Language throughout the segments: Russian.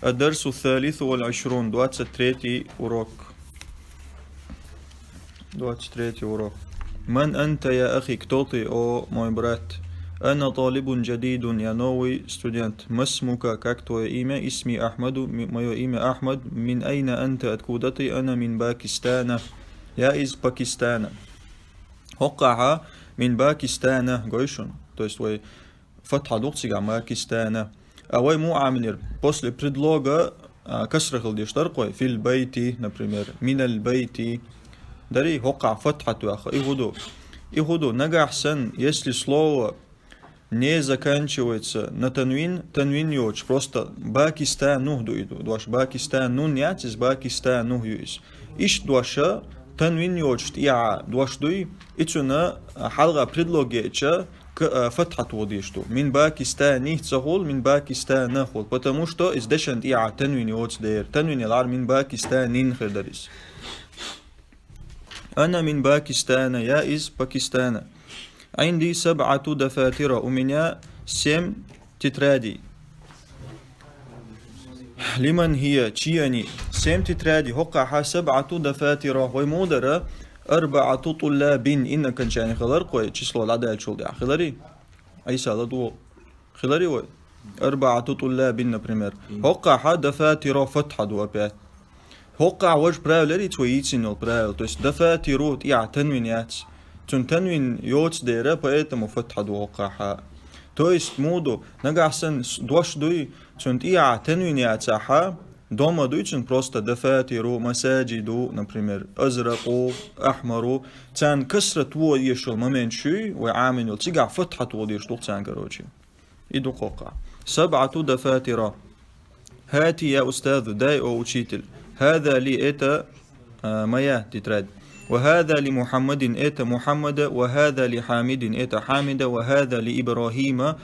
الدرس الثالث والعشرون 23 урок. 23 урок. من أنت يا أخي, кто ты, о мой брат? أنا طالب جديد, я новый студент. ما اسمك, как твое имя? اسمي أحمد, мое имя أحمد. من أين أنت, откуда ты? أنا من باكستان, я из Пакистана. وقع من باكستان, гойшун, то есть вы фатха духцига Пакистана. А вы му амилир, после предлога касрахал диштаркой, фил бейти, например, миналь бейти. Дари хока фатха туаха, игуду, нагахсан, если слово не заканчивается на танвин, танвин йоч, просто Пакистан нухду иду, дуаш Пакистан нун ятис, Пакистан нух юис. Иш дуаша танвин йоч, я дуаш дуй, ицуна халга предлоге ча, فتحة وضيشتو من باكستان تقول من باكستان ناخذ потому что здесь يا تنوين يوتس دير تنوين العار من باكستان خدرس أنا من باكستان يا إز باكستان عندي 7 دفاتر у меня 7 тетрадей لمن هي чьи 7 тетрадей وقع 7 دفاتر ومودرة 4 طلاب إن كان يعني خلار قوي число العدد شو ده خلاري أي سالة دو خلاري وين 4 طلاب например وقع دفاتر فتحة دو أبيات وقع وجه براو لري تويتسينو براو то есть دفاتر يع تنوينات تنوين يوتس ديره поэтому فتحة دو وقع то есть موضو نجحسن دوش دوي تنت يع تنوينات صح дома дуйчин просто дафатиру, масаджиду, например, азраку, ахмару, цан касрат водишел момент шуй, ва аминул, тига фатхат водишел цан, короче. Иду кока. 7 دفاتر. هاتي يا أستاذ, дай, о учитель. هذا لي, это моя тетрадь. وهذا لمحمد, это محمد. وهذا لحامد, это حامد. وهذا لإبراهيم,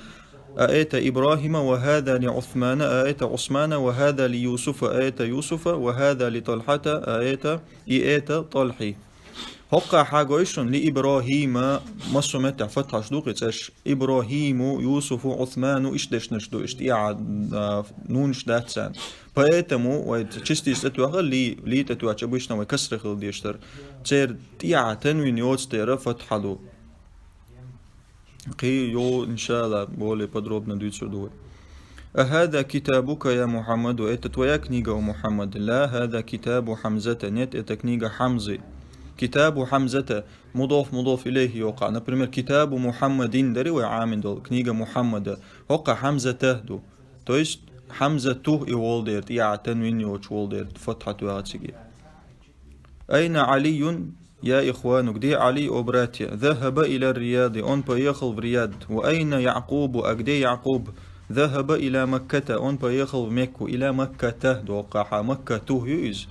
أأت إبراهيم. وهذا لعثمان, أأت عثمان. وهذا ليوسف, أأت يوسف. وهذا لطلحة, أأت طلحي. هقع حاجويشن لإبراهيم مصمت فتح شدوقت اش إبراهيم يوسف عثمان إشدش نشدو إشتيع نون شداتسان поэтому وتشتي استوغل لي تتواتش بوشنا وكسر خل ديشتر تير تيع تنوين يوتستير فتح دو قي يو إن شاء الله более подробно دويتسو دوي. هذا كتابك يا محمد, это твоя книга, о Мухаммад. لا, هذا كتاب حمزة, нет, это книга Хамзы. كتاب حمزة مضاف إليه يوقع. Например, كتاب محمد дари ва амин дол, книга Мухаммада. Ока Хамза тахду. То есть Хамза тух и волдерт, я танвин йоч волдерт, фатхату ациги. أين علي يا إخوان, где علي, о братья? ذهب إلى الرياض, он поехал в Рияд. وأين يعقوب, а где Яқуб? ذهب إلى مكة, он поехал в Мекку. إلى مكة دوقعها, مكة توه يؤز.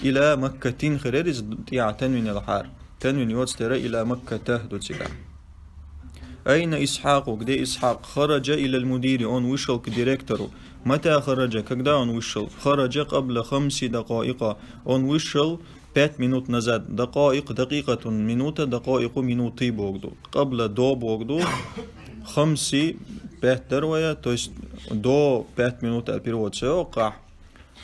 إلى مكة خريرز يع تنوين الحار, تنوين يوتستر إلى مكة دوتسيكا. أين إسحاق, где إسحاق? خرج إلى المدير, он вышел к директору. متى خرج, когда он вышел? خرج قبل 5 دقائق, он вышел 5 минут назад. دقائق دقيقة минута, دقائق минуты богду. قبل до богду 5 5 дервая, то есть до 5 минут перевод сеока.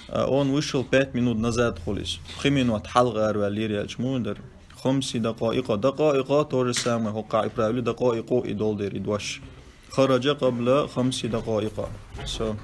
Он вышел 5 минут назад холис. Химину от халгар валерия чмудер. 5 دقائق. دقائق то же самое. Хока и правили دقائق и долдер и дваш. خرج قبل 5 دقائق. Все.